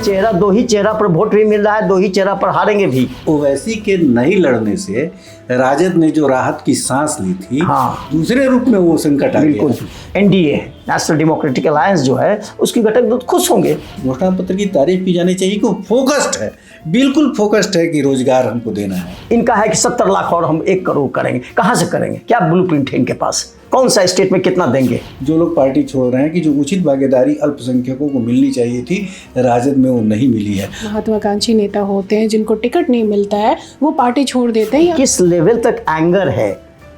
चेहरा, दो ही चेहरा पर वोट भी मिल रहा है, दो ही चेहरा पर हारेंगे भी। ओवैसी के नहीं लड़ने से राजद ने जो राहत की सांस ली थी, हाँ, दूसरे रूप में वो संकट आ बिल्कुल। गया। एनडीए, नेशनल डेमोक्रेटिक अलायंस जो है, उसकी घटक दूत खुश होंगे। घोषणा पत्र की तारीफ की जानी चाहिए कि फोकस्ड है, बिल्कुल फोकस्ड है कि रोजगार हमको देना है। इनका है कि 70 लाख और हम 1 करोड़ करेंगे। कहाँ से करेंगे? क्या ब्लूप्रिंट है इनके पास? कौन सा स्टेट में कितना देंगे? जो लोग पार्टी छोड़ रहे हैं कि जो उचित भागीदारी अल्पसंख्यकों को मिलनी चाहिए थी, राजद में वो नहीं मिली है। महत्वाकांक्षी नेता होते हैं जिनको टिकट नहीं मिलता है, वो पार्टी छोड़ देते हैं। किस लेवल तक एंगर है,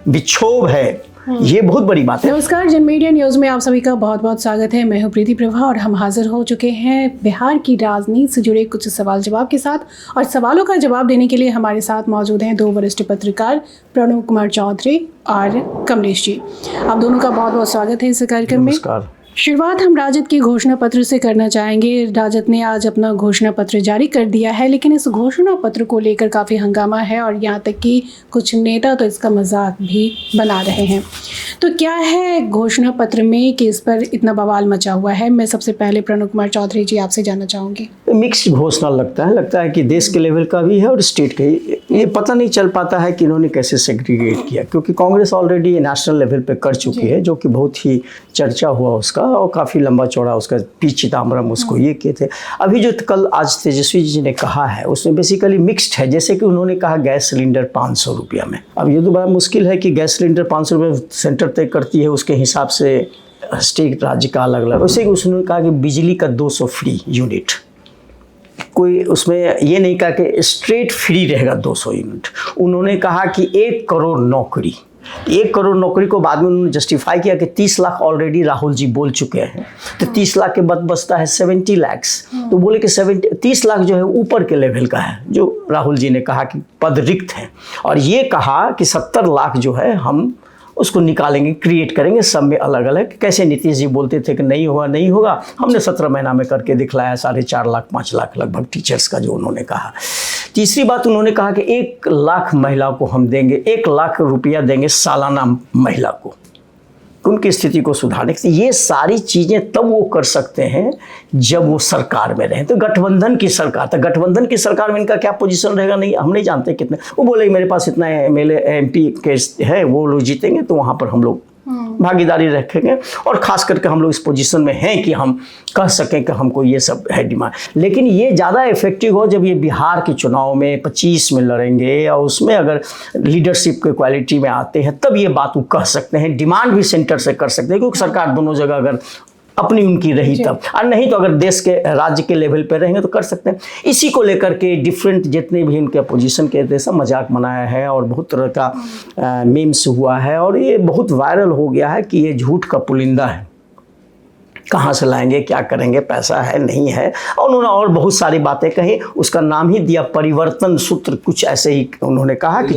विक्षोभ है, ये बहुत बड़ी बात है। नमस्कार, जन मीडिया न्यूज़ में आप सभी का बहुत बहुत स्वागत है। मैं हूं प्रीति प्रभा और हम हाजिर हो चुके हैं बिहार की राजनीति से जुड़े कुछ सवाल जवाब के साथ। और सवालों का जवाब देने के लिए हमारे साथ मौजूद हैं 2 वरिष्ठ पत्रकार, प्रणव कुमार चौधरी और कमलेश जी। आप दोनों का बहुत बहुत स्वागत है इस कार्यक्रम में। नमस्कार। शुरुआत हम राजद के घोषणा पत्र से करना चाहेंगे। राजद ने आज अपना घोषणा पत्र जारी कर दिया है, लेकिन इस घोषणा पत्र को लेकर काफ़ी हंगामा है और यहाँ तक कि कुछ नेता तो इसका मजाक भी बना रहे हैं। तो क्या है घोषणा पत्र में कि इस पर इतना बवाल मचा हुआ है? मैं सबसे पहले प्रणव कुमार चौधरी जी आपसे जानना चाहूँगी। मिक्स्ड घोषणा लगता है कि देश के लेवल का भी है और स्टेट का ही। ये पता नहीं चल पाता है कि इन्होंने कैसे सेग्रीगेट किया, क्योंकि कांग्रेस ऑलरेडी नेशनल लेवल पे कर चुकी है, जो कि बहुत ही चर्चा हुआ उसका और काफ़ी लंबा चौड़ा उसका पी चिदम्बरम उसको ये किए थे। अभी जो कल आज तेजस्वी जी ने कहा है उसमें बेसिकली मिक्स्ड है। जैसे कि उन्होंने कहा गैस सिलेंडर 500 रुपया में। अब ये तो बड़ा मुश्किल है कि गैस सिलेंडर 500 रुपये सेंटर तय करती है, उसके हिसाब से स्टेट राज्य का अलग अलग। वैसे उसने कहा कि बिजली का 200 फ्री यूनिट, कोई उसमें ये नहीं कहा कि स्ट्रेट फ्री रहेगा 200 यूनिट। उन्होंने कहा कि 1 करोड़ नौकरी, 1 करोड़ नौकरी को बाद में उन्होंने जस्टिफाई किया कि 30 लाख ऑलरेडी राहुल जी बोल चुके हैं, तो 30 लाख के बाद बचता है 70 लाख। तो बोले कि 30 लाख जो है ऊपर के लेवल का है, जो राहुल जी ने कहा कि पद रिक्त हैं, और ये कहा कि 70 लाख जो है हम उसको निकालेंगे, क्रिएट करेंगे, सब में अलग अलग। कैसे नीतीश जी बोलते थे कि नहीं होगा, हमने 17 महीना में करके दिखलाया। 4.5 लाख 5 लाख लगभग टीचर्स का जो उन्होंने कहा। तीसरी बात उन्होंने कहा कि 1 लाख महिला को हम देंगे, 1 लाख रुपया देंगे सालाना महिला को, उनकी स्थिति को सुधारने के। ये सारी चीज़ें तब वो कर सकते हैं जब वो सरकार में रहें। तो गठबंधन की सरकार, तो गठबंधन की सरकार में इनका क्या पोजीशन रहेगा नहीं, हम नहीं जानते कितने। वो बोले मेरे पास इतना MLA MP के है, वो लोग जीतेंगे तो वहाँ पर हम लोग भागीदारी रखेंगे, और ख़ास करके हम लोग इस पोजीशन में हैं कि हम कह सकें कि हमको ये सब है डिमांड। लेकिन ये ज़्यादा इफेक्टिव हो जब ये बिहार के चुनाव में 25 में लड़ेंगे, या उसमें अगर लीडरशिप के क्वालिटी में आते हैं, तब ये बात वो कह सकते हैं। डिमांड भी सेंटर से कर सकते हैं, क्योंकि सरकार दोनों जगह अगर अपनी उनकी रही तब, और नहीं तो अगर देश के राज्य के लेवल पे रहेंगे तो कर सकते हैं। इसी को लेकर के डिफरेंट जितने भी इनके अपोजिशन के थे सब मजाक बनाया है, और बहुत तरह का मीम्स हुआ है, और ये बहुत वायरल हो गया है कि ये झूठ का पुलिंदा है, कहाँ से लाएंगे, क्या करेंगे, पैसा है नहीं है। और उन्होंने और बहुत सारी बातें कही, उसका नाम ही दिया परिवर्तन सूत्र, कुछ ऐसे ही उन्होंने कहा कि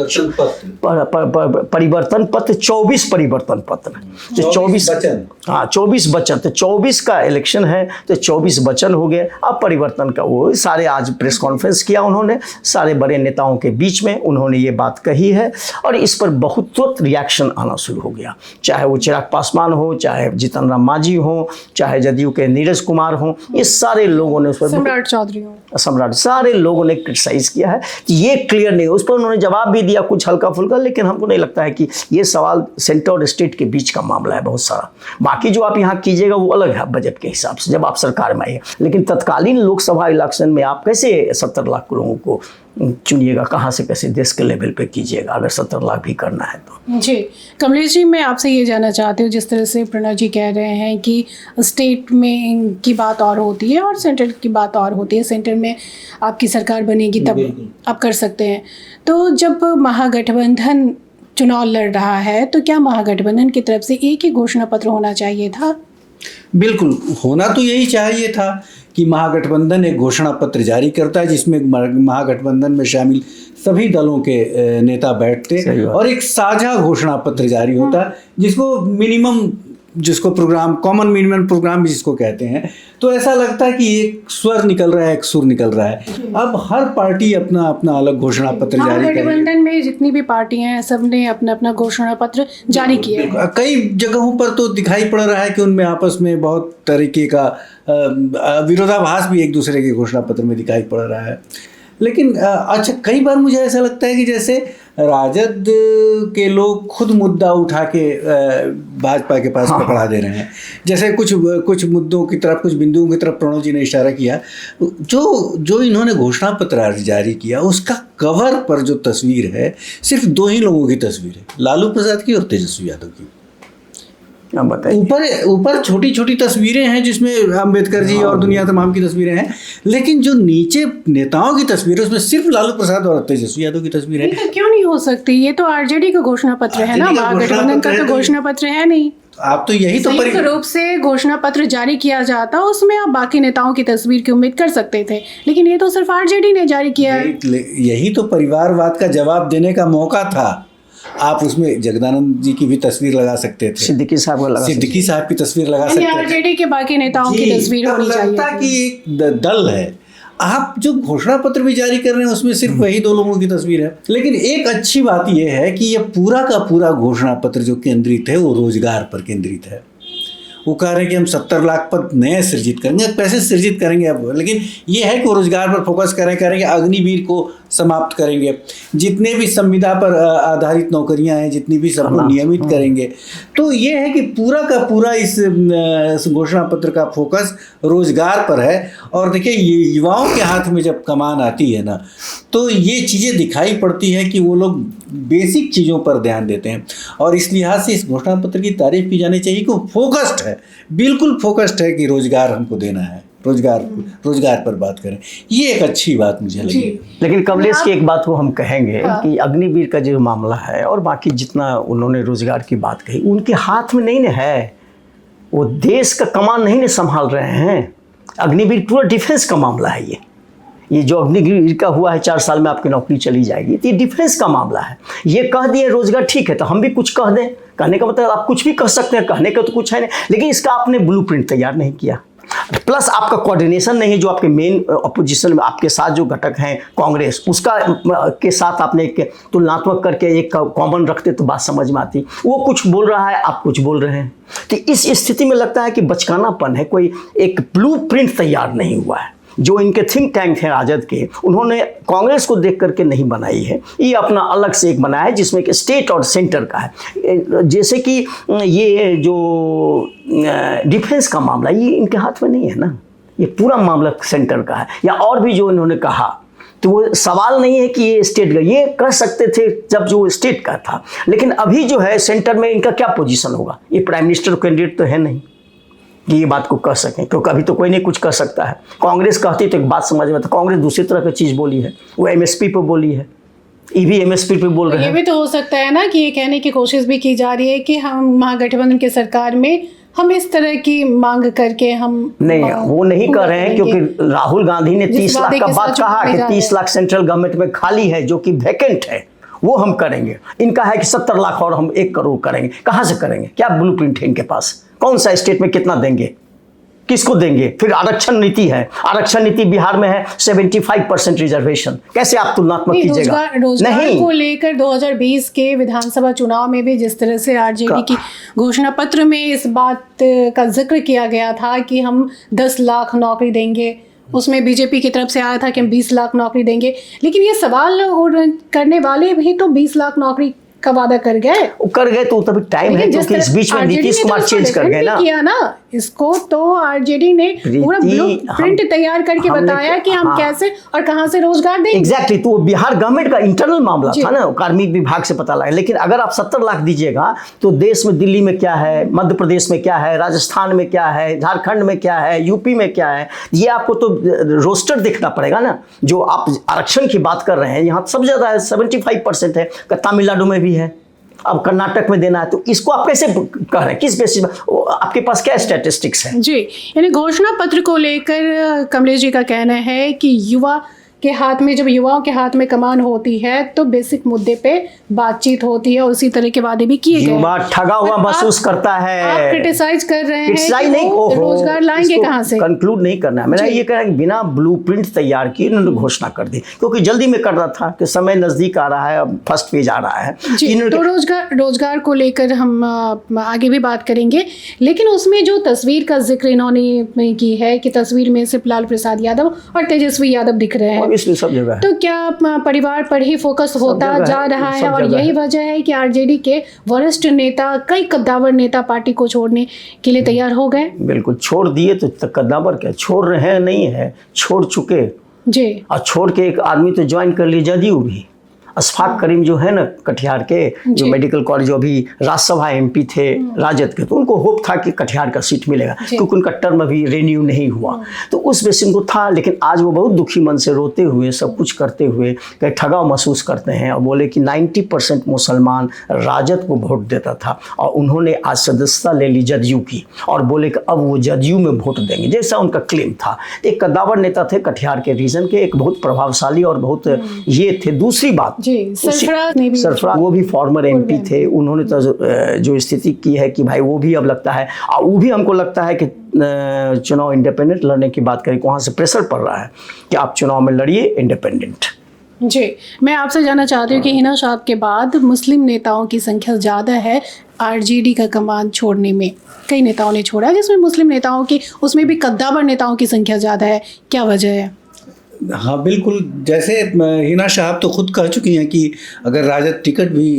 परिवर्तन पत्र, 24 परिवर्तन पत्र, तो 24 वचन, हाँ 24 वचन, तो 24 का इलेक्शन है तो 24 वचन हो गए। अब परिवर्तन का वो सारे आज प्रेस कॉन्फ्रेंस किया उन्होंने, सारे बड़े नेताओं के बीच में उन्होंने ये बात कही है, और इस पर बहुत तुरंत रिएक्शन आना शुरू हो गया। चाहे वो चिराग पासवान हो, चाहे जीतन राम मांझी हो, चाहे जदयू के नीरज कुमार हों, ये सारे लोगों ने उस पर, सम्राट चौधरी हो, सम्राट, सारे लोगों ने क्रिटिसाइज किया है कि ये क्लियर नहीं। उस पर उन्होंने जवाब भी दिया कुछ हल्का फुल्का, लेकिन हमको नहीं लगता है कि ये सवाल सेंटर और स्टेट के बीच का मामला है बहुत सारा। बाकी जो आप यहाँ कीजिएगा वो अलग है बजट के हिसाब से, जब आप सरकार में आइए। लेकिन तत्कालीन लोकसभा इलेक्शन में आप कैसे 70 लाख लोगों को चुनिएगा, कहाँ से कैसे देश के लेवल पे कीजिएगा, अगर 70 लाख भी करना है तो। जी कमलेश जी, मैं आपसे ये जानना चाहती हूँ, जिस तरह से प्रणव जी कह रहे हैं कि स्टेट में की बात और होती है और सेंटर की बात और होती है, सेंटर में आपकी सरकार बनेगी तब आप कर सकते हैं। तो जब महागठबंधन चुनाव लड़ रहा है तो क्या महागठबंधन की तरफ से एक ही घोषणा पत्र होना चाहिए था? बिल्कुल, होना तो यही चाहिए था कि महागठबंधन एक घोषणा पत्र जारी करता है, जिसमें महागठबंधन में शामिल सभी दलों के नेता बैठते और एक साझा घोषणा पत्र जारी होता है, जिसको मिनिमम जिसको प्रोग्राम कॉमन मिनिमम प्रोग्राम भी जिसको कहते हैं, तो ऐसा लगता है कि एक स्वर निकल रहा है, एक सुर निकल रहा है। अब हर पार्टी अपना अपना अलग घोषणा पत्र जारी कर रही है। महागठबंधन में जितनी भी पार्टियां हैं सबने अपना अपना घोषणा पत्र जारी किया है। कई जगहों पर तो दिखाई पड़ रहा है कि उनमें आपस में बहुत तरीके का विरोधाभास भी एक दूसरे के घोषणा पत्र में दिखाई पड़ रहा है। लेकिन अच्छा, कई बार मुझे ऐसा लगता है कि जैसे राजद के लोग खुद मुद्दा उठा के भाजपा के पास पकड़ा दे रहे हैं। जैसे कुछ मुद्दों की तरफ, कुछ बिंदुओं की तरफ प्रणव जी ने इशारा किया। जो इन्होंने घोषणा पत्र जारी किया, उसका कवर पर जो तस्वीर है सिर्फ 2 ही लोगों की तस्वीर है, लालू प्रसाद की और तेजस्वी यादव की। ऊपर छोटी छोटी तस्वीरें हैं जिसमें अंबेडकर जी और दुनिया तमाम की तस्वीरें हैं, लेकिन जो नीचे नेताओं की तस्वीर है उसमें सिर्फ लालू प्रसाद और तेजस्वी यादव की तस्वीर है। तो क्यों नहीं हो सकती? ये तो आरजेडी का घोषणा पत्र है ना, महागठबंधन का तो घोषणा पत्र है नहीं। आप तो यही तो संयुक्त रूप से घोषणा पत्र जारी किया जाता, उसमें आप बाकी नेताओं की तस्वीर की उम्मीद कर सकते थे, लेकिन ये तो सिर्फ आरजेडी ने जारी किया है। यही तो परिवारवाद का जवाब देने का मौका था। आप उसमें जगदानंद जी की भी तस्वीर लगा सकते थे, सिद्दीकी साहब की तस्वीर लगा सकते थे, आरजेडी के बाकी नेताओं की तस्वीर होनी चाहिए। लगता कि एक दल है। आप जो घोषणा पत्र भी जारी कर रहे हैं उसमें सिर्फ वही 2 लोगों की तस्वीर है। लेकिन एक अच्छी बात यह है कि यह पूरा का पूरा घोषणा पत्र जो केंद्रित है वो रोजगार पर केंद्रित है। वो कह रहे हैं कि हम 70 लाख पद नए सृजित करेंगे। कैसे सृजित करेंगे अब, लेकिन ये है कि वो रोजगार पर फोकस करेंगे, अग्निवीर को समाप्त करेंगे, जितने भी संविदा पर आधारित नौकरियां हैं जितनी भी सबको नियमित करेंगे। तो ये है कि पूरा का पूरा इस घोषणा पत्र का फोकस रोजगार पर है। और देखिए, ये युवाओं के हाथ में जब कमान आती है ना, तो ये चीज़ें दिखाई पड़ती है कि वो लोग बेसिक चीज़ों पर ध्यान देते हैं। और इस लिहाज से इस घोषणा पत्र की तारीफ की जानी चाहिए कि वो फोकस्ड है, बिल्कुल फोकस्ड है कि रोजगार हमको देना है, रोजगार पर बात करें। ये एक अच्छी बात मुझे लगी। लेकिन कमलेश की एक बात को हम कहेंगे कि अग्निवीर का जो मामला है और बाकी जितना उन्होंने रोजगार की बात कही, उनके हाथ में नहीं है। वो देश का कमान नहीं संभाल रहे हैं। अग्निवीर पूरा डिफेंस का मामला है। ये जो अग्निवीर का हुआ है 4 साल में आपकी नौकरी चली जाएगी, तो ये डिफेंस का मामला है। ये कह दिए रोजगार, ठीक है, तो हम भी कुछ कह दें। कहने का मतलब आप कुछ भी कह सकते हैं, कहने का तो कुछ है नहीं, लेकिन इसका आपने ब्लूप्रिंट तैयार नहीं किया। प्लस आपका कोऑर्डिनेशन नहीं है। जो आपके मेन अपोजिशन में आपके साथ जो घटक हैं कांग्रेस, उसका के साथ आपने एक तुलनात्मक करके एक कॉमन रखते तो बात समझ में आती। वो कुछ बोल रहा है, आप कुछ बोल रहे हैं, तो इस स्थिति में लगता है कि बचकानापन है। कोई एक ब्लूप्रिंट तैयार नहीं हुआ है। जो इनके थिंक टैंक हैं राजद के, उन्होंने कांग्रेस को देख करके नहीं बनाई है, ये अपना अलग से एक बनाया है जिसमें कि स्टेट और सेंटर का है। जैसे कि ये जो डिफेंस का मामला, ये इनके हाथ में नहीं है ना, ये पूरा मामला सेंटर का है। या और भी जो इन्होंने कहा, तो वो सवाल नहीं है कि ये स्टेट का, ये कह सकते थे जब जो स्टेट का था। लेकिन अभी जो है सेंटर में इनका क्या पोजीशन होगा? ये प्राइम मिनिस्टर कैंडिडेट तो है नहीं कि ये बात को कह सकें, क्योंकि अभी तो कोई नहीं कुछ कह सकता है। कांग्रेस कहती तो एक बात समझ में, तो कांग्रेस दूसरी तरह की चीज़ बोली है, वो एमएसपी पे बोली है, ईवी एमएसपी पे बोल रहे हैं। ये भी तो हो सकता है ना कि ये कहने की कोशिश भी की जा रही है कि हम महागठबंधन की सरकार में हम इस तरह की मांग करके हम नहीं, वो नहीं कर रहे हैं, क्योंकि राहुल गांधी ने 30 लाख का बात कहा कि 30 लाख सेंट्रल गवर्नमेंट में खाली है जो कि वैकेंट है, वो हम करेंगे। इनका है कि 70 लाख और हम 1 करोड़ करेंगे। कहाँ से करेंगे? क्या ब्लूप्रिंट है इनके पास? कौन सा स्टेट में कितना देंगे, किसको देंगे? फिर आरक्षण नीति है, आरक्षण नीति बिहार में है 75% रिजर्वेशन, कैसे आप तुलनात्मक कीजिएगा? रोजगार को लेकर 2020 के विधानसभा चुनाव में भी जिस तरह से आरजेडी की घोषणा पत्र में इस बात का जिक्र किया गया था कि हम 10 लाख नौकरी देंगे, उसमें बीजेपी की तरफ से आया था कि हम 20 लाख नौकरी देंगे। लेकिन ये सवाल करने वाले भी तो 20 लाख नौकरी का वादा कर गए तो तभी टाइम है, क्योंकि इस बीच में नीतीश कुमार चेंज कर गए ना, किया ना इसको। तो आरजेडी ने पूरा ब्लूप्रिंट तैयार करके बताया कि हम कैसे और कहां से रोजगार देंगे। एग्जैक्टली, तो बिहार गवर्नमेंट का इंटरनल मामला था ना, कार्मिक विभाग से पता लगा। लेकिन अगर आप 70 लाख दीजिएगा तो देश में दिल्ली में क्या है, मध्य प्रदेश में क्या है, राजस्थान में क्या है, झारखंड में क्या है, यूपी में क्या है, ये आपको तो रोस्टर देखना पड़ेगा ना। जो आप आरक्षण की बात कर रहे हैं, यहाँ सब ज्यादा है, 75% है, तमिलनाडु में भी है, अब कर्नाटक में देना है, तो इसको आप कैसे कह रहे हैं? किस बेसिस पर? आपके पास क्या स्टैटिस्टिक्स है? जी, यानी घोषणा पत्र को लेकर कमलेश जी का कहना है कि युवा के हाथ में, जब युवाओं के हाथ में कमान होती है तो बेसिक मुद्दे पे बातचीत होती है और उसी तरह के वादे भी किए गए। युवा ठगा हुआ महसूस करता है। आप क्रिटिसाइज कर रहे हैं क्रिटिसाइज कि नहीं, वो ओहो, रोजगार लाएंगे कहाँ से? कंक्लूड नहीं करना है मेरा, ये कहना है कि बिना ब्लूप्रिंट तैयार किए इन्होंने घोषणा कर दी, क्योंकि जल्दी में कर रहा था कि समय नजदीक आ रहा है, अब फर्स्ट फेज आ रहा है। जी, तो रोजगार को लेकर हम आगे भी बात करेंगे, लेकिन उसमें जो तस्वीर का जिक्र इन्होंने की है कि तस्वीर में सिर्फ लालू प्रसाद यादव और तेजस्वी यादव दिख रहे हैं, इसमें सब जगह है। तो क्या परिवार पर ही फोकस होता जा रहा है? और यही वजह है कि आरजेडी के वरिष्ठ नेता, कई कद्दावर नेता पार्टी को छोड़ने के लिए तैयार हो गए। बिल्कुल, छोड़ दिए तो कद्दावर क्या, छोड़ रहे हैं नहीं है, छोड़ चुके जी। और छोड़ के एक आदमी तो ज्वाइन कर लिया जदयू भी। अशफाक करीम जो है ना कटिहार के, जो मेडिकल कॉलेज, जो अभी राज्यसभा एमपी थे राजद के, तो उनको होप था कि कटिहार का सीट मिलेगा, क्योंकि उनका टर्म अभी रिन्यू नहीं हुआ, तो उस बेस उनको था। लेकिन आज वो बहुत दुखी मन से रोते हुए, सब कुछ करते हुए कहीं ठगाव महसूस करते हैं और बोले कि 90% मुसलमान राजद को वोट देता था और उन्होंने आज सदस्यता ले ली जदयू की और बोले कि अब वो जदयू में वोट देंगे, जैसा उनका क्लेम था। एक कद्दावर नेता थे कटिहार के रीजन के, एक बहुत प्रभावशाली और बहुत ये थे। दूसरी बात, सरफराज वो भी फॉर्मर एमपी थे, उन्होंने तो जो स्थिति की है कि भाई वो भी अब लगता है, और वो भी हमको लगता है कि चुनाव इंडिपेंडेंट लड़ने की बात करें, वहाँ से प्रेशर पड़ रहा है कि आप चुनाव में लड़िए इंडिपेंडेंट। जी, मैं आपसे जानना चाहती हूँ कि हिना साहब के बाद मुस्लिम नेताओं की संख्या ज़्यादा है आरजेडी का कमान छोड़ने में। कई नेताओं ने छोड़ा है, जिसमें मुस्लिम नेताओं की, उसमें भी कद्दावर नेताओं की संख्या ज़्यादा है, क्या वजह है? हाँ बिल्कुल, जैसे हिना साहब तो खुद कह चुकी हैं कि अगर राजद टिकट भी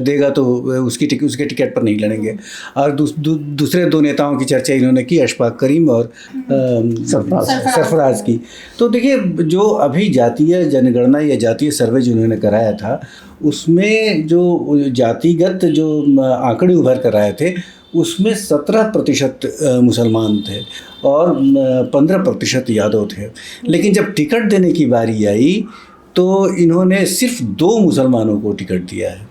देगा तो उसके टिकट पर नहीं लड़ेंगे। और दूसरे दो नेताओं की चर्चा इन्होंने की, अशफाक करीम और सरफराज की। तो देखिए, जो अभी जातीय जनगणना या जातीय सर्वे जो उन्होंने कराया था, उसमें जो जातिगत जो आंकड़े उभर कर आए थे, उसमें 17% मुसलमान थे और 15% यादव थे। लेकिन जब टिकट देने की बारी आई तो इन्होंने सिर्फ 2 मुसलमानों को टिकट दिया है।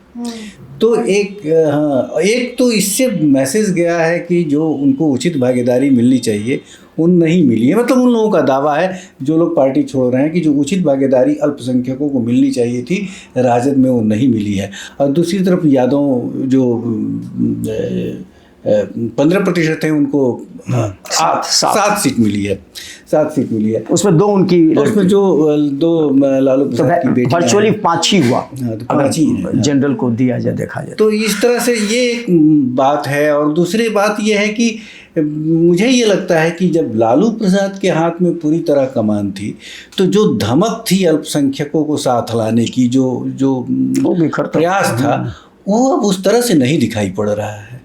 तो एक तो इससे मैसेज गया है कि जो उनको उचित भागीदारी मिलनी चाहिए वो नहीं मिली है। मतलब उन लोगों का दावा है, जो लोग पार्टी छोड़ रहे हैं, कि जो उचित भागीदारी अल्पसंख्यकों को मिलनी चाहिए थी राजद में, वो नहीं मिली है। और दूसरी तरफ यादव जो 15% है, उनको 7 सीट मिली है, 7 सीट मिली है। उसमें 2 उनकी, उसमें जो 2 लालू प्रसाद की बेटी, वर्चुअली 5 ही हुआ, तो 5 ही जनरल को दिया जाए, देखा जाए तो इस तरह से ये एक बात है। और दूसरी बात ये है कि मुझे ये लगता है कि जब लालू प्रसाद के हाथ में पूरी तरह कमान थी, तो जो धमक थी अल्पसंख्यकों को साथ लाने की, जो प्रयास था, वो अब उस तरह से नहीं दिखाई पड़ रहा है।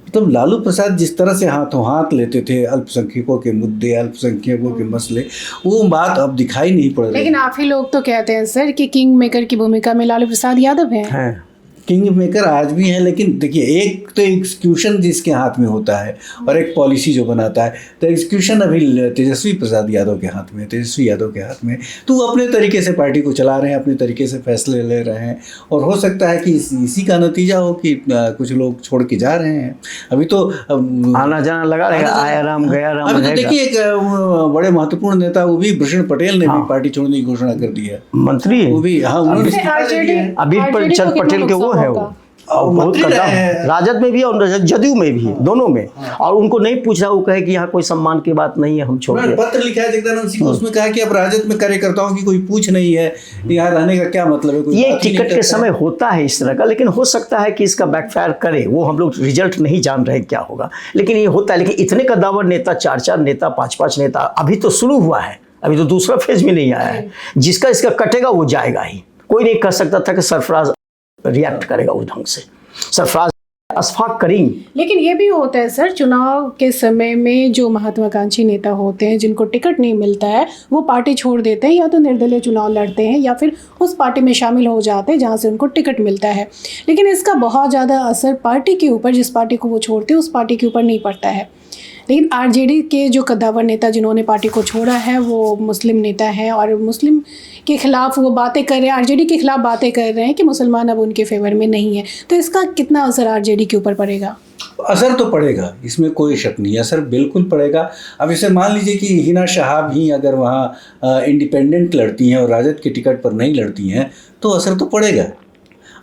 मतलब लालू प्रसाद जिस तरह से हाथों हाथ लेते थे अल्पसंख्यकों के मुद्दे, अल्पसंख्यकों के मसले, वो बात अब दिखाई नहीं पड़ रही। लेकिन आप ही लोग तो कहते हैं सर कि किंग मेकर की भूमिका में लालू प्रसाद यादव हैं। किंग मेकर आज भी हैं, लेकिन देखिए, एक तो एग्जीक्यूशन जिसके हाथ में होता है और एक पॉलिसी जो बनाता है, तो एग्जीक्यूशन अभी तेजस्वी प्रसाद यादव के हाथ में, तेजस्वी यादव के हाथ में। तो वो अपने तरीके से पार्टी को चला रहे हैं, अपने तरीके से फैसले ले रहे हैं, और हो सकता है कि इसी का नतीजा हो कि कुछ लोग छोड़ के जा रहे हैं। अभी तो आना जाना लगा रहेगा, आया राम गया राम। अभी तो देखिए, एक बड़े महत्वपूर्ण नेता, वो भी भूषण पटेल ने भी पार्टी छोड़ने की घोषणा कर दी है, मंत्री वो भी। हाँ, उन्होंने अभी चंद पटेल के वो है, वो और बहुत कदम राजद में भी और जदयू में भी, दोनों में। और उनको नहीं पूछा, वो कहे कि यहाँ कोई सम्मान की बात नहीं है, हम छोड़ दिया। पत्र लिखा है जगदानंद सिंह को, उसमें कहा कि अब राजद में कार्यकर्ताओं की कोई पूछ नहीं है, यहाँ रहने का क्या मतलब है। कोई ये टिकट के समय होता है इस तरह का, लेकिन हो सकता है कि इसका बैकफायर करे, वो हम लोग रिजल्ट नहीं जान रहे क्या होगा, लेकिन ये होता है। लेकिन इतने कद्दावर नेता, 4-4 नेता, 5-5 नेता, अभी तो शुरू हुआ है, अभी तो दूसरा फेज में नहीं आया है। जिसका इसका कटेगा वो जाएगा ही। कोई नहीं कह सकता था कि सरफराज रिएक्ट करेगा उस ढंग से, सरफराज, अशफाक करीम। लेकिन ये भी होता है सर, चुनाव के समय में जो महत्वाकांक्षी नेता होते हैं, जिनको टिकट नहीं मिलता है, वो पार्टी छोड़ देते हैं, या तो निर्दलीय चुनाव लड़ते हैं या फिर उस पार्टी में शामिल हो जाते हैं जहाँ से उनको टिकट मिलता है। लेकिन इसका बहुत ज़्यादा असर पार्टी के ऊपर, जिस पार्टी को वो छोड़ते हैं उस पार्टी के ऊपर नहीं पड़ता है। लेकिन आरजेडी के जो कद्दावर नेता जिन्होंने पार्टी को छोड़ा है, वो मुस्लिम नेता हैं और मुस्लिम के खिलाफ वो बातें कर रहे हैं, आरजेडी के खिलाफ बातें कर रहे हैं कि मुसलमान अब उनके फेवर में नहीं है। तो इसका कितना असर आरजेडी के ऊपर पड़ेगा? असर तो पड़ेगा, इसमें कोई शक नहीं, असर बिल्कुल पड़ेगा। अब इसे मान लीजिए कि हिना शहाब ही अगर वहाँ इंडिपेंडेंट लड़ती हैं और राजद के टिकट पर नहीं लड़ती हैं तो असर तो पड़ेगा,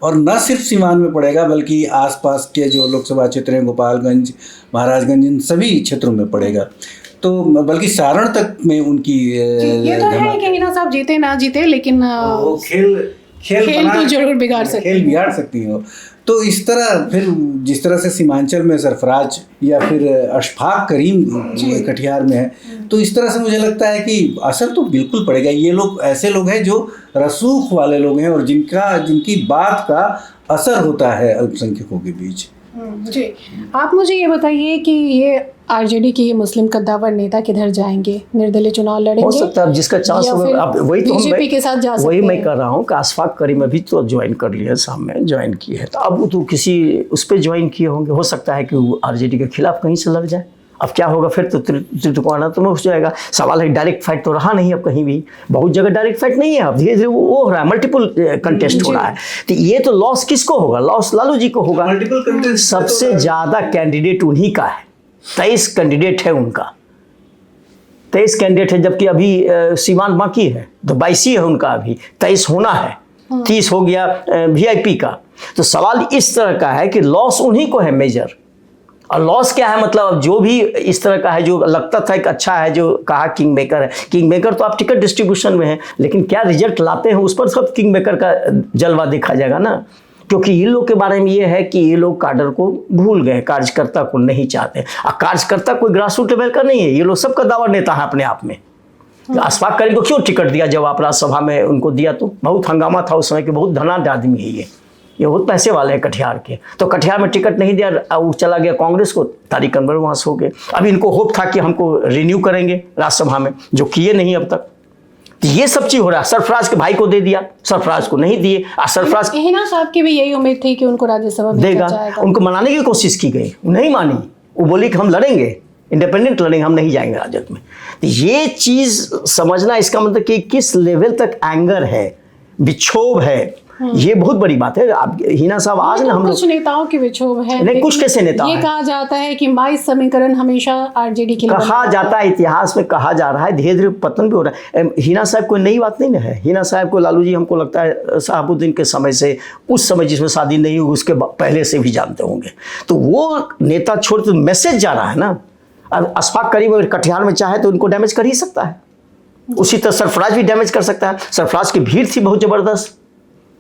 और न सिर्फ सीवान में पड़ेगा बल्कि आसपास के जो लोकसभा क्षेत्र हैं, गोपालगंज, महाराजगंज, इन सभी क्षेत्रों में पड़ेगा। तो बल्कि सारण तक में उनकी ये तो है कि हिना साहब जीते ना जीते, लेकिन वो खेल तो जरूर बिगाड़ सकती खेल बिगाड़ सकती हो। तो इस तरह फिर जिस तरह से सीमांचल में सरफराज या फिर अशफाक करीम कटिहार में है, तो इस तरह से मुझे लगता है कि असर तो बिल्कुल पड़ेगा। ये लोग ऐसे लोग हैं जो रसूख वाले लोग हैं और जिनकी बात का असर होता है अल्पसंख्यकों के बीच। जी, आप मुझे ये बताइए कि ये आरजेडी के ये मुस्लिम कद्दावर नेता किधर जाएंगे? निर्दलीय चुनाव लड़ेंगे? हो सकता है अब जिसका चांस या होगा, फिर अब वही तो बीजेपी के साथ जा सकते वही मैं हैं? कर रहा हूँ कि अशफाक करीम अभी तो ज्वाइन कर लिया, सामने ज्वाइन की है, तो अब वो तो किसी उस पर ज्वाइन किए होंगे। हो सकता है कि वो आरजेडी के खिलाफ कहीं से लग जाए। अब क्या होगा फिर तो त्रिकोणा तो हो जाएगा। सवाल है डायरेक्ट फाइट तो रहा नहीं अब कहीं भी, बहुत जगह डायरेक्ट फाइट नहीं है। अब धीरे धीरे वो हो रहा है, मल्टीपल कंटेस्ट हो रहा है। तो ये तो लॉस किसको होगा? लॉस लालू जी को होगा। मल्टीपल कंटेस्ट सबसे ज्यादा कैंडिडेट उन्हीं का है, 23 कैंडिडेट है उनका, 23 कैंडिडेट है, जबकि अभी सीमांत बाकी है, तो 22 ही है उनका, अभी 23 होना है, 30 हो गया वीआईपी का। तो सवाल इस तरह का है कि लॉस उन्हीं को है मेजर। और लॉस क्या है? मतलब जो भी इस तरह का है, जो लगता था एक अच्छा है, जो कहा किंग मेकर है, किंग मेकर तो आप टिकट डिस्ट्रीब्यूशन में है, लेकिन क्या रिजल्ट लाते हैं उस पर सब किंग मेकर का जलवा देखा जाएगा ना। क्योंकि ये लोग के बारे में ये है कि ये लोग काडर को भूल गए, कार्यकर्ता को नहीं चाहते। और कार्यकर्ता कोई ग्रासरूट लेवल का नहीं है, ये लोग सबका दावा नेता है अपने आप में। अशफाक करीम को क्यों टिकट दिया? जब आप राज्यसभा में उनको दिया तो बहुत हंगामा था उस समय कि बहुत धनाढ्य आदमी है ये बहुत पैसे वाले हैं कटिहार के। तो कटिहार में टिकट नहीं दिया, वो चला गया कांग्रेस को, तारिक अनवर वहाँ से हो गए। अब इनको होप था कि हमको रिन्यू करेंगे राज्यसभा में, जो किए नहीं अब तक। तो ये सब चीज हो रहा है। सरफराज के भाई को दे दिया, सरफराज को नहीं दिए। सरफराज हिना साहब की भी यही उम्मीद थी कि उनको राज्यसभा भेजा देगा, जाएगा। उनको मनाने की कोशिश की गई, नहीं मानी। वो बोली कि हम लड़ेंगे, इंडिपेंडेंट लड़ेंगे, हम नहीं जाएंगे राजद में। तो ये चीज समझना, इसका मतलब कि किस लेवल तक एंगर है, विक्षोभ है, ये बहुत बड़ी बात है। आप हिना साहब आज ना हम कुछ नेताओं के विक्षोभ है, नहीं, कुछ कैसे नेता ये है? कहा जाता है कि 22 समीकरण हमेशा आरजेडी के लिए कहा जाता है, इतिहास में कहा जा रहा है, धीरे धीरे पतन भी हो रहा है। हिना साहब कोई नई बात नहीं ना है। हिना साहब को लालू जी हमको लगता है शहाबुद्दीन के समय से, उस समय जिसमें शादी नहीं हुई उसके पहले से भी जानते होंगे। तो वो नेता छोड़ तो मैसेज जा रहा है ना। अब अशफाक करीम अगर कटिहार में चाहे तो उनको डैमेज कर ही सकता है, उसी तरह सरफराज भी डैमेज कर सकता है। सरफराज की भीड़ थी बहुत ज़बरदस्त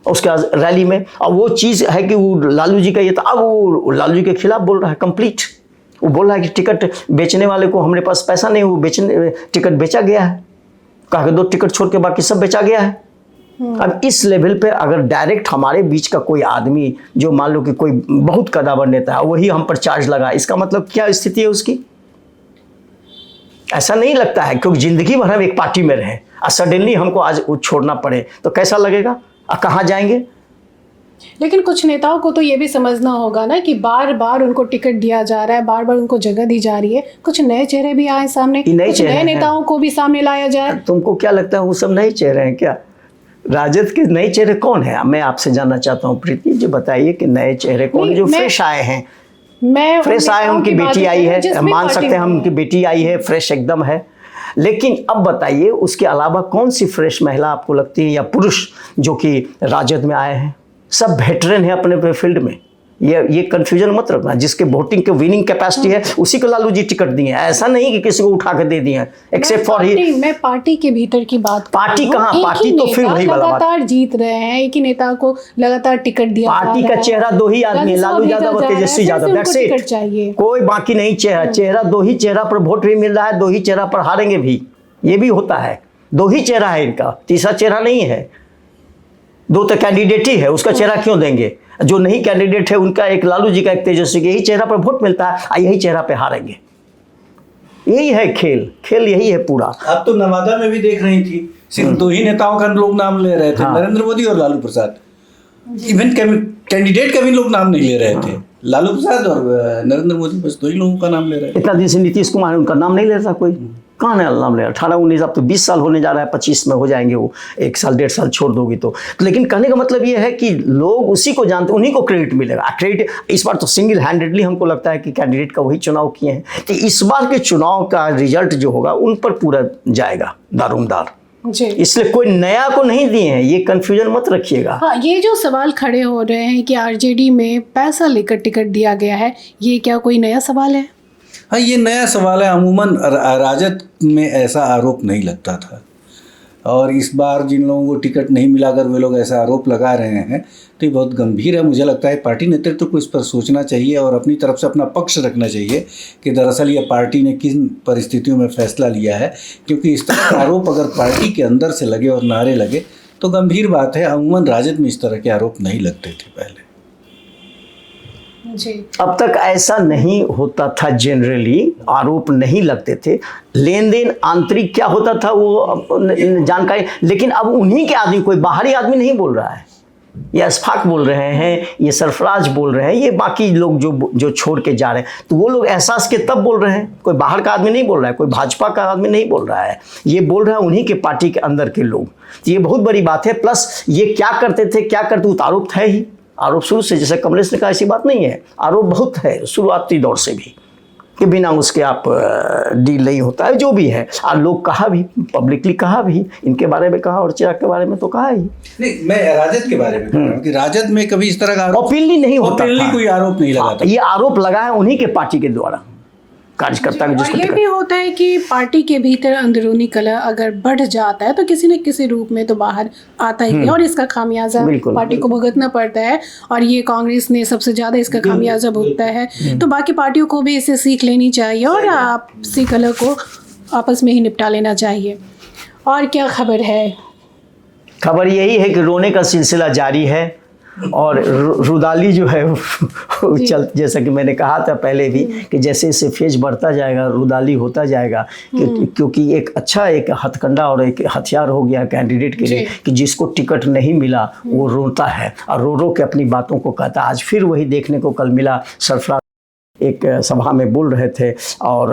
उसके रैली में, और वो चीज़ है कि वो लालू जी का ये था। अब वो लालू जी के खिलाफ बोल रहा है कंप्लीट। वो बोल रहा है कि टिकट बेचने वाले को हमारे पास पैसा नहीं, वो टिकट बेचा गया है, कहा कि 2 टिकट छोड़ के बाकी सब बेचा गया है। अब इस लेवल पे अगर डायरेक्ट हमारे बीच का कोई आदमी, जो मान लो कि कोई बहुत कदावर नेता है, वही हम पर चार्ज लगा, इसका मतलब क्या स्थिति है उसकी? ऐसा नहीं लगता है, क्योंकि जिंदगी भर हम एक पार्टी में रहे और सडनली हमको आज वो छोड़ना पड़े तो कैसा लगेगा और कहाँ जाएंगे? लेकिन कुछ नेताओं को तो ये भी समझना होगा ना कि बार बार उनको टिकट दिया जा रहा है, बार बार उनको जगह दी जा रही है। कुछ नए चेहरे भी आए सामने, कुछ नए नेताओं को भी सामने लाया जाए। तुमको क्या लगता है वो सब नए चेहरे हैं क्या? राजद के नए चेहरे कौन है? मैं आपसे जानना चाहता हूँ प्रीति जी, बताइए कि नए चेहरे कौन जो फ्रेश आए हैं? फ्रेश आए, उनकी बेटी आई है, मान सकते हैं हम, उनकी बेटी आई है, फ्रेश एकदम है। लेकिन अब बताइए उसके अलावा कौन सी फ्रेश महिला आपको लगती है या पुरुष जो कि राजद में आए हैं? सब वेटरन है अपने फील्ड में। ये कंफ्यूजन मत रखना। जिसके वोटिंग के विनिंग कैपेसिटी है उसी को लालू जी टिकट दिए हैं, ऐसा नहीं कि किसी को उठा के दे दिए हैं। एक्सेप्ट फॉर ही मैं पार्टी के भीतर की बात, पार्टी कहाँ, पार्टी तो फिर वही वाला बात, लगातार जीत रहे हैं, एक ही नेता को लगातार टिकट दिया। पार्टी का चेहरा 2 ही आदमी है, लालू यादव और तेजस्वी यादव, दैट्स इट। चाहिए कोई बाकी नहीं चेहरा 2 ही चेहरा पर वोट भी मिल रहा है, 2 ही चेहरा पर हारेंगे भी, ये भी होता है। 2 ही चेहरा है इनका, तीसरा चेहरा नहीं है। 2 तो कैंडिडेट ही है, उसका चेहरा क्यों देंगे? जो नहीं कैंडिडेट है उनका एक लालू जी का, एक तेजस्वी का, यही चेहरा पर वोट मिलता है और यही चेहरा पे हारेंगे। यही है खेल यही है पूरा। अब तो नवादा में भी देख रही थी, सिर्फ 2 ही नेताओं का लोग नाम ले रहे थे, नरेंद्र मोदी और लालू प्रसाद। इवन कैंडिडेट का भी लोग नाम नहीं ले रहे थे। लालू प्रसाद और नरेंद्र मोदी बस दो ही लोगों का नाम ले रहे हैं। इतना दिन से नीतीश कुमार उनका नाम नहीं ले रहा कोई, कहाँ है नाम ले रहा? 18-19 अब तो 20 साल होने जा रहा है, 25 में हो जाएंगे वो, 1 साल 1.5 साल छोड़ दोगी तो लेकिन कहने का मतलब ये है कि लोग उसी को जानते, उन्हीं को क्रेडिट मिलेगा। क्रेडिट इस बार तो सिंगल हैंडेडली हमको लगता है कि कैंडिडेट का वही चुनाव किए हैं, तो इस बार के चुनाव का रिजल्ट जो होगा उन पर पूरा जाएगा दारोमदार। जी, इसलिए कोई नया को नहीं दिए हैं, ये कंफ्यूजन मत रखिएगा। हाँ, ये जो सवाल खड़े हो रहे हैं कि आरजेडी में पैसा लेकर टिकट दिया गया है, ये क्या कोई नया सवाल है? हाँ, ये नया सवाल है। अमूमन राजद में ऐसा आरोप नहीं लगता था, और इस बार जिन लोगों को टिकट नहीं मिला, अगर वे लोग ऐसा आरोप लगा रहे हैं तो ये बहुत गंभीर है। मुझे लगता है पार्टी नेतृत्व को इस पर सोचना चाहिए और अपनी तरफ से अपना पक्ष रखना चाहिए कि दरअसल ये पार्टी ने किन परिस्थितियों में फैसला लिया है, क्योंकि इस तरह का आरोप अगर पार्टी के अंदर से लगे और नारे लगे तो गंभीर बात है। अमूमन राजद में इस तरह के आरोप नहीं लगते थे पहले। जी, अब तक ऐसा नहीं होता था, जनरली आरोप नहीं लगते थे, लेन देन आंतरिक क्या होता था वो जानकारी, लेकिन अब उन्हीं के आदमी, कोई बाहरी आदमी नहीं बोल रहा है। ये अशफाक बोल रहे हैं, ये सरफराज बोल रहे हैं, ये बाकी लोग जो छोड़ के जा रहे हैं, तो वो लोग एहसास के तब बोल रहे हैं। कोई बाहर का आदमी नहीं बोल रहा है, कोई भाजपा का आदमी नहीं बोल रहा है, ये बोल रहा है उन्हीं के पार्टी के अंदर के लोग। तो ये बहुत बड़ी बात है। प्लस ये क्या करते थे, क्या करते, वो आरोप है ही, आरोप शुरू से, जैसे कमलेश ने कहा, ऐसी बात नहीं है, आरोप बहुत है शुरुआती दौर से भी कि बिना उसके आप डील नहीं होता है, जो भी है। और लोग कहा भी, पब्लिकली कहा भी, इनके बारे में कहा और चिराग के बारे में तो कहा ही नहीं। मैं राजद के बारे में कह रहा हूं कि राजद में कभी इस तरह का आरोप ओपनली नहीं होता था। कोई आरोप नहीं लगा था। ये आरोप लगा है उन्हीं के पार्टी के द्वारा, कार्यकर्ता के, और जिसको ये टिकट- भी होता है कि पार्टी के भीतर अंदरूनी कलह अगर बढ़ जाता है तो किसी न किसी रूप में तो बाहर आता ही है, और इसका खामियाजा बिल्कुल। पार्टी को भुगतना पड़ता है, और ये कांग्रेस ने सबसे ज़्यादा इसका खामियाजा भुगता है। तो बाकी पार्टियों को भी इससे सीख लेनी चाहिए और आपसी कलह को आपस में ही निपटा लेना चाहिए। और क्या खबर है? खबर यही है कि रोने का सिलसिला जारी है, और रुदाली जो है वो जैसा कि मैंने कहा था पहले भी कि जैसे जैसे फेज बढ़ता जाएगा रुदाली होता जाएगा, क्योंकि एक अच्छा एक हथकंडा और एक हथियार हो गया कैंडिडेट के लिए कि जिसको टिकट नहीं मिला वो रोता है और रो रो के अपनी बातों को कहता है। आज फिर वही देखने को कल मिला। सरफराज एक सभा में बोल रहे थे और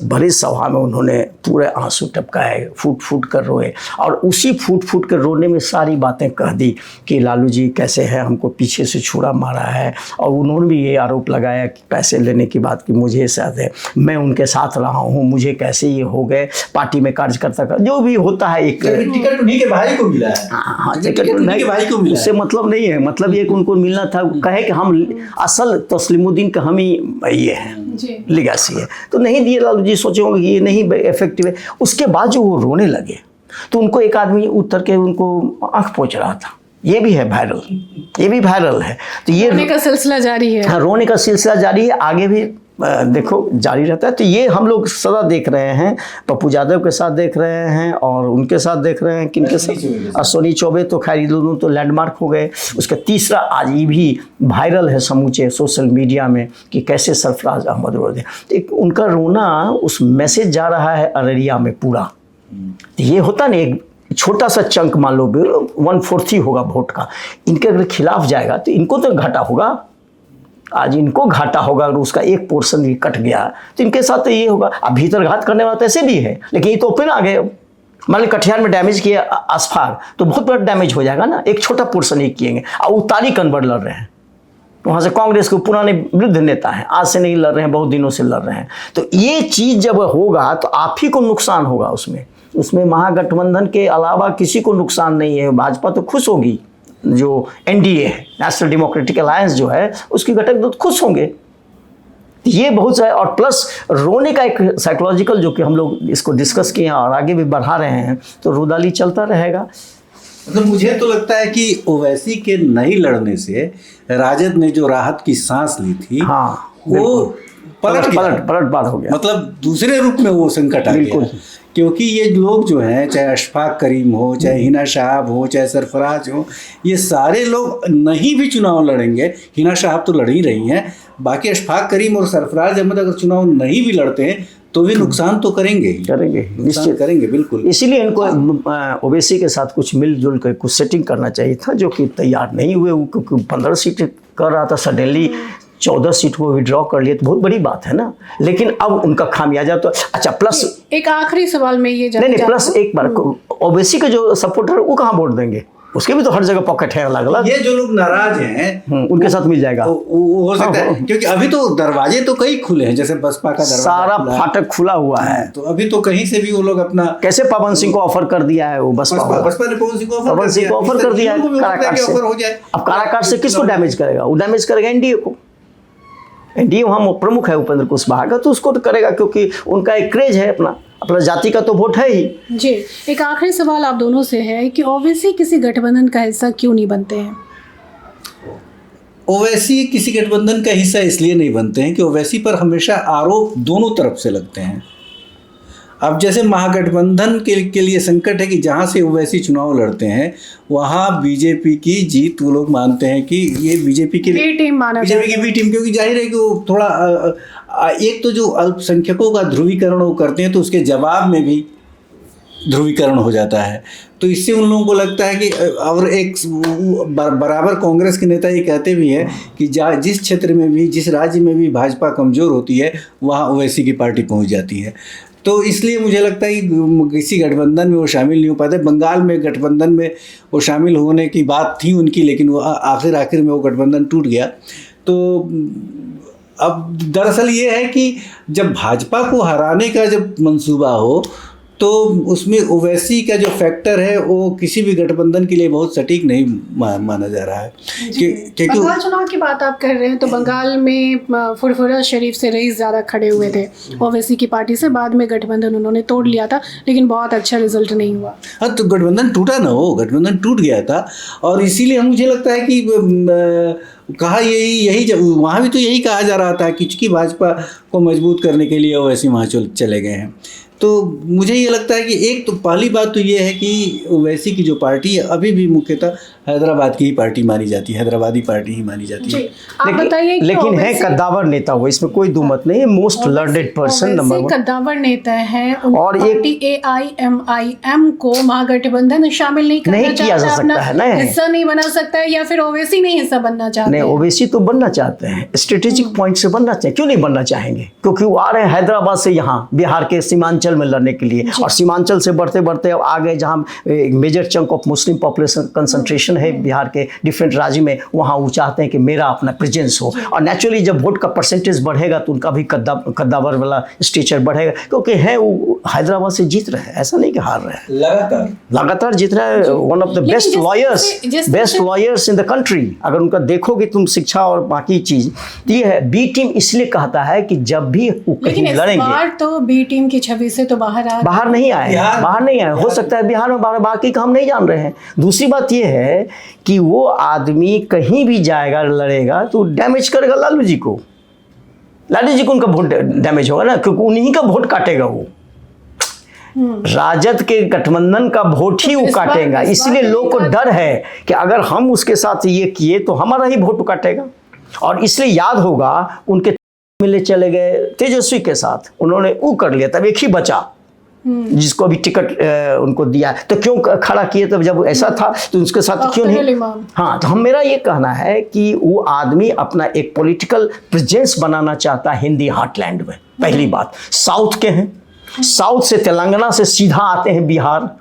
भरी सभा में उन्होंने पूरे आंसू टपकाए, फूट फूट कर रोए, और उसी फूट फूट कर रोने में सारी बातें कह दी कि लालू जी कैसे हैं, हमको पीछे से छुरा मारा है। और उन्होंने भी ये आरोप लगाया कि पैसे लेने की बात की, मुझे साथ है, मैं उनके साथ रहा हूँ, मुझे कैसे ये हो गए, पार्टी में कार्यकर्ता का जो भी होता है एक टिकट उन्हीं के भाई को मिला है। हाँ, टिकट उन्हीं के भाई को मिला है। उससे मतलब नहीं है, मतलब ये कि उनको मिलना था, कहे कि हम असल तस्लीमुद्दीन का हम ही ये है, लिगासी है, तो नहीं दिए। लालू जी सोचे होंगे कि ये नहीं इफेक्टिव है। उसके बाद जो वो रोने लगे तो उनको एक आदमी उतर के उनको आंख पोंछ रहा था, ये भी है वायरल, ये भी वायरल है। तो ये रोने का सिलसिला जारी है। हाँ, रोने का सिलसिला जारी है, आगे भी देखो जारी रहता है। तो ये हम लोग सदा देख रहे हैं, पप्पू यादव के साथ देख रहे हैं और उनके साथ देख रहे हैं, किनके साथ, अश्विनी चौबे तो खैर दोनों तो लैंडमार्क हो गए। उसका तीसरा आज ये भी वायरल है समूचे सोशल मीडिया में कि कैसे सरफराज अहमद रो दे। तो उनका रोना उस मैसेज जा रहा है अररिया में पूरा। तो ये होता ना एक छोटा सा चंक, मान लो 1/4 ही होगा वोट का, इनके अगर खिलाफ जाएगा तो इनको तो घाटा होगा, आज इनको घाटा होगा। अगर उसका एक पोर्शन भी कट गया तो इनके साथ तो ये होगा। अब भीतर घात करने वाला तो ऐसे भी है, लेकिन ये तो ओपन आ गए। मान लो कटिहार में डैमेज किया अशफाक, तो बहुत बड़ा डैमेज हो जाएगा ना, एक छोटा पोर्शन ही किएंगे। और उतारी कन्वर्ट लड़ रहे हैं वहाँ से, कांग्रेस के पुराने वृद्ध नेता हैं, आज से नहीं लड़ रहे हैं, बहुत दिनों से लड़ रहे हैं। तो ये चीज़ जब होगा तो आप ही को नुकसान होगा उसमें महागठबंधन के अलावा किसी को नुकसान नहीं है। भाजपा तो खुश होगी, जो एनडीए है, नेशनल डेमोक्रेटिक अलायंस जो है, उसकी घटक तो खुश होंगे। ये बहुत सा है। और प्लस रोने का एक साइकोलॉजिकल जो कि हम लोग इसको डिस्कस किए हैं और आगे भी बढ़ा रहे हैं, तो रुदाली चलता रहेगा। मतलब मुझे तो लगता है कि ओवैसी के नहीं लड़ने से राजद ने जो राहत की सांस ली थी, हाँ, वो पलट बार हो गया, मतलब दूसरे रूप में वो संकट आ गया। क्योंकि ये लोग जो हैं, चाहे अशफाक करीम हो, चाहे हिना शाहब हो, चाहे सरफराज हो, ये सारे लोग नहीं भी चुनाव लड़ेंगे। हिना शाहब तो लड़ ही रही हैं, बाकी अशफाक करीम और सरफराज अहमद अगर चुनाव नहीं भी लड़ते हैं तो भी नुकसान तो करेंगे, निश्चित करेंगे, बिल्कुल। इसीलिए इनको ओवैसी के साथ कुछ मिलजुल कर कुछ सेटिंग करना चाहिए था, जो कि तैयार नहीं हुए। क्योंकि 15 सीट कर रहा था, सडनली 14 सीट को विड्रॉ कर लिए तो बहुत बड़ी बात है ना। लेकिन अब उनका खामियाजा तो अच्छा, प्लस एक आखिरी सवाल में ये जानना नहीं, प्लस एक बार ओबीसी के जो सपोर्टर वो कहाँ वोट देंगे, उसके भी तो हर जगह पॉकेट है अलग अलग। ये जो लोग नाराज हैं उनके साथ मिल जाएगा, वो हो सकता है, क्योंकि अभी तो दरवाजे तो कई खुले हैं, जैसे बसपा का दरवाजा सारा खुला है। फाटक खुला हुआ है। तो अभी तो कहीं से भी वो लोग अपना कैसे पवन सिंह को ऑफर कर दिया है वो बसपा ने पवन सिंह को ऑफर कर दिया है काराकाट से। ऑफर हो जाए। अब काराकाट से किसको डैमेज करेगा, वो डैमेज करेगा एनडीए को। एनडीए वहाँ प्रमुख है उपेंद्र कुशवाहा का, तो उसको तो करेगा, क्योंकि उनका एक क्रेज है, अपना जाति का तो वोट है ही। जी, एक आखिरी सवाल आप दोनों से है कि ओवैसी किसी गठबंधन का हिस्सा क्यों नहीं बनते हैं? ओवैसी किसी गठबंधन का हिस्सा इसलिए नहीं बनते हैं कि ओवैसी पर हमेशा आरोप दोनों तरफ से लगते हैं। अब जैसे महागठबंधन के लिए संकट है कि जहाँ से ओवैसी चुनाव लड़ते हैं वहाँ बीजेपी की जीत वो लोग मानते हैं कि ये बीजेपी की बी टीम माना बीजेपी की बी टीम, क्योंकि जाहिर है कि वो थोड़ा एक तो जो अल्पसंख्यकों का ध्रुवीकरण वो करते हैं तो उसके जवाब में भी ध्रुवीकरण हो जाता है। तो इससे उन लोगों को लगता है कि, और एक बराबर कांग्रेस के नेता ये कहते भी हैं कि जिस क्षेत्र में भी, जिस राज्य में भी भाजपा कमज़ोर होती है वहाँ ओवैसी की पार्टी पहुँच जाती है। तो इसलिए मुझे लगता है कि किसी गठबंधन में वो शामिल नहीं हो पाते। बंगाल में गठबंधन में वो शामिल होने की बात थी उनकी, लेकिन वो आखिर में वो गठबंधन टूट गया। तो अब दरअसल ये है कि जब भाजपा को हराने का जब मंसूबा हो तो उसमें ओवैसी का जो फैक्टर है वो किसी भी गठबंधन के लिए बहुत सटीक नहीं माना जा रहा है। क्योंकि बंगाल चुनाव की बात आप कर रहे हैं तो बंगाल में फुरफुरा शरीफ से रईस ज़्यादा खड़े हुए थे ओवैसी की पार्टी से, बाद में गठबंधन उन्होंने तोड़ लिया था, लेकिन बहुत अच्छा रिजल्ट नहीं हुआ। हाँ, तो गठबंधन टूटा ना हो, गठबंधन टूट गया था, और इसीलिए मुझे लगता है कि कहा यही वहाँ भी तो यही कहा जा रहा था कि चूंकि भाजपा को मजबूत करने के लिए ओवैसी वहाँ चले गए हैं। तो मुझे ये लगता है कि एक तो पहली बात तो ये है कि ओवैसी की जो पार्टी है अभी भी मुख्यतः हैदराबाद की ही पार्टी मानी जाती है, हैदराबादी पार्टी ही मानी जाती है। आप बताइए, लेकिन है कद्दावर नेता, वो इसमें कोई दो मत नहीं है, मोस्ट लर्नेड पर्सन नंबर 1 कद्दावर नेता है। और पार्टी AIMIM को महागठबंधन शामिल नहीं किया जा सकता है, नहीं हिस्सा नहीं बना सकता है, या फिर ओवैसी नहीं हिस्सा बनना चाहते हैं? नहीं, ओवैसी तो बनना चाहते हैं, स्ट्रेटेजिक पॉइंट से बनना चाहिए। क्यों नहीं बनना चाहेंगे? क्योंकि वो आ रहे हैं हैदराबाद से यहाँ बिहार के सीमांचल में लड़ने के लिए, और सीमांचल से बढ़ते बढ़ते अब आगे जहाँ major chunk of Muslim population concentration है बिहार के डिफरेंट राज्य में, वहाँ वो चाहते हैं कि मेरा अपना प्रेजेंस हो। और नेचुरली जब वोट का परसेंटेज बढ़ेगा तो उनका भी कद्दावर वाला स्टेचर बढ़ेगा, क्योंकि है वो हैदराबाद से जीत रहे हैं, ऐसा नहीं कि हार रहे हैं, लगातार जीत रहे हैं। One of the best lawyers in the country. अगर उनका देखोगे तुम शिक्षा और बाकी चीज, ये है बी टीम इसलिए कहता है कि जब भी वो कहीं लड़ेंगे, तो बी टीम की छवि से तो बाहर नहीं आए। हो सकता है बिहार में, बाकी का हम नहीं जान रहे हैं। दूसरी बात यह है कि वो आदमी कहीं भी जाएगा लड़ेगा तो डैमेज करेगा लालू जी को उनका वोट डैमेज होगा ना, क्योंकि उन्हीं का वोट काटेगा वो। राजद के गठबंधन का वोट ही वो काटेगा, इसलिए लोग को डर है कि अगर हम उसके साथ ये किए तो हमारा ही वोट काटेगा। और इसलिए याद होगा उनके मिले चले गए तेजस्वी के साथ, उन्होंने वो कर लिया, तब एक ही बचा जिसको अभी टिकट उनको दिया, तो क्यों खड़ा किए? तब जब ऐसा था तो उसके साथ क्यों नहीं? हाँ, तो मेरा ये कहना है कि वो आदमी अपना एक पॉलिटिकल प्रेजेंस बनाना चाहता है हिंदी हार्टलैंड में। पहली बात, साउथ के हैं, साउथ से तेलंगाना से सीधा आते हैं बिहार,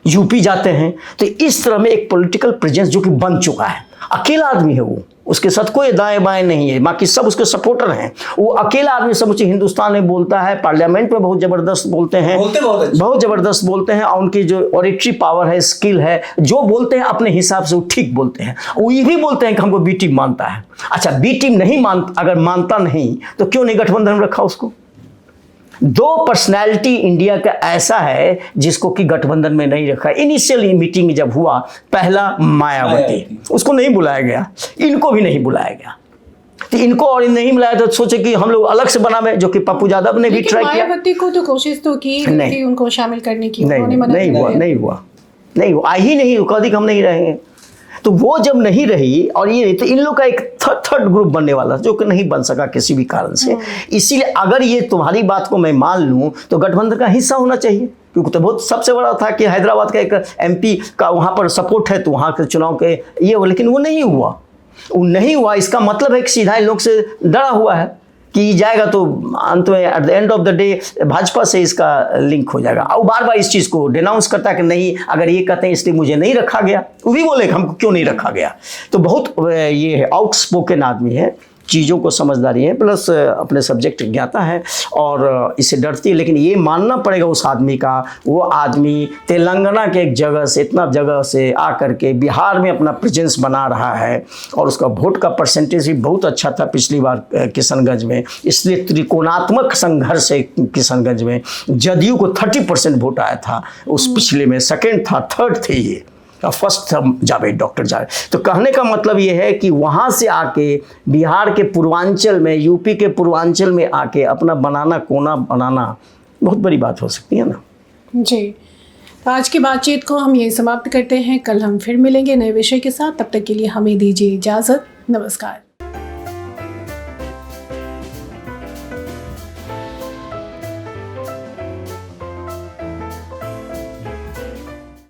यूपी जाते हैं, तो इस तरह में एक पॉलिटिकल प्रेजेंस जो कि बन चुका है। अकेला आदमी है वो, उसके साथ कोई दाएं बाएं नहीं है, बाकी सब उसके सपोर्टर हैं। वो अकेला आदमी समूचे हिंदुस्तान में बोलता है, पार्लियामेंट में बहुत ज़बरदस्त बोलते हैं, बहुत ज़बरदस्त बोलते हैं, और उनकी जो ऑरेटरी पावर है, स्किल है, जो बोलते हैं अपने हिसाब से वो ठीक बोलते हैं। वो ये भी बोलते हैं कि हमको बी टीम मानता है। अच्छा, बी टीम नहीं अगर मानता नहीं तो क्यों नहीं गठबंधन में रखा उसको? दो पर्सनैलिटी इंडिया का ऐसा है जिसको कि गठबंधन में नहीं रखा। इनिशियली मीटिंग जब हुआ, पहला मायावती, उसको नहीं बुलाया गया, इनको भी नहीं बुलाया गया, तो इनको और नहीं मिलाया तो सोचे कि हम लोग अलग से बनावे, जो कि पप्पू यादव ने भी ट्राई किया। मायावती को तो कोशिश तो की थी उनको शामिल करने की, नहीं हुआ, आई ही नहीं, कभी हम नहीं रहेंगे। तो वो जब नहीं रही, और ये तो इन लोग का एक थर्ड ग्रुप बनने वाला जो कि नहीं बन सका किसी भी कारण से। इसीलिए अगर ये तुम्हारी बात को मैं मान लूं तो गठबंधन का हिस्सा होना चाहिए, क्योंकि तो बहुत सबसे बड़ा था कि हैदराबाद का एक MP का वहाँ पर सपोर्ट है, तो वहाँ के चुनाव के ये हो, लेकिन वो नहीं हुआ। वो नहीं हुआ, इसका मतलब है कि सीधा इन लोग से डरा हुआ है कि जाएगा तो अंत में at the end of the day Bhajpa से इसका लिंक हो जाएगा। और बार बार इस चीज़ को डिनाउंस करता है कि नहीं, अगर ये कहते हैं इसलिए मुझे नहीं रखा गया, वो भी बोले हमको क्यों नहीं रखा गया। तो बहुत ये आउटस्पोकन आदमी है, चीज़ों को समझदारी है, प्लस अपने सब्जेक्ट ज्ञाता है और इससे डरती है। लेकिन ये मानना पड़ेगा उस आदमी का, वो आदमी तेलंगाना के एक जगह से, इतना जगह से आकर के बिहार में अपना प्रेजेंस बना रहा है और उसका वोट का परसेंटेज भी बहुत अच्छा था पिछली बार किशनगंज में। इसलिए त्रिकोणात्मक संघर्ष है किशनगंज में, जदयू को 30% वोट आया था उस पिछले में, सेकेंड था, थर्ड थे ये, फर्स्ट था जावेद, डॉक्टर जावेद। तो कहने का मतलब ये है कि वहाँ से आके बिहार के पूर्वांचल में, यूपी के पूर्वांचल में आके अपना बनाना, कोना बनाना बहुत बड़ी बात हो सकती है ना। जी, तो आज की बातचीत को हम यही समाप्त करते हैं। कल हम फिर मिलेंगे नए विषय के साथ, तब तक के लिए हमें दीजिए इजाज़त। नमस्कार।